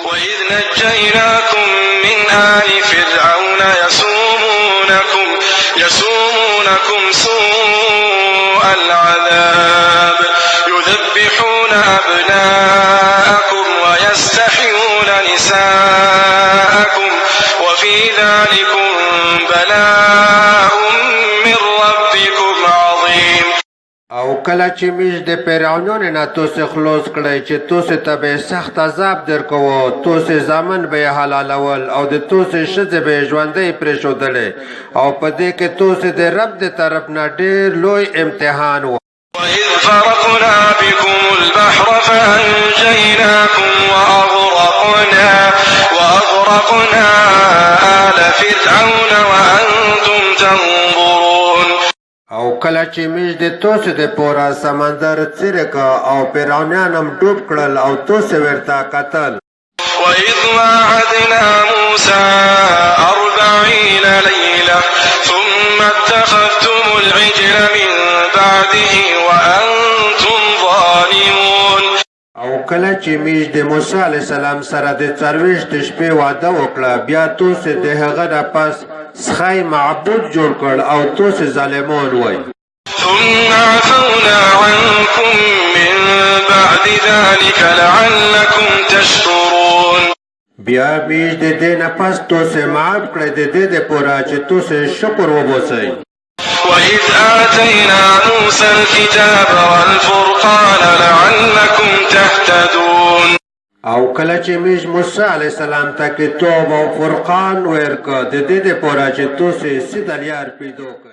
وإذ نجيناكم من آل فرعون يسومونكم سوء العذاب يذبحون أبناءكم ويستحيون نساءكم وفي ذلكم بلاء من ربكم عظيم. او کله چې میش د فرعونانو نه توسې خلاص کړی چې توسې ته به سخت عذاب درکوو، توسې زامن به یې حلالول او د توسې ښځې به یې ژوندۍ پرېښودلې، او په دې کې توسې د رب د طرف نه ډېر لوی امتحان و. وإذ فرقنا بكم البحر فأنجيناكم وأغرقنا آل فرعون وأنتم تنظرون. او کله چې میش د توسې د پوره سمندر څیرې که او فرعونیان هم ډوب کړل او توسې ورته کتل. وإذ واعدنا موسى 40 ليلة ثم اتخذتم العجل من بعده وأنتم ظالمون. او کله چې میش د موسی علیه السلام سره د 40 شپې وعده وکړه، بیا توسې د هغه نه پس سخی معبود جوړ کړ او توسې ظالمان وای. ثم عفونا عنكم من بعد ذلك لعلكم تشكرون. بیا میش د دې نه پس توسې معاف کړی د دې دپاره چې توسې شکر وباسئ. وإذ آتينا موسى الكتاب والفرقان لعلكم تهتدون. او کله چې میش موسی علیه السلام ته کتاب او فرقان ورکړه د دې دپاره چې توسې سیده لار پیدا کړئ.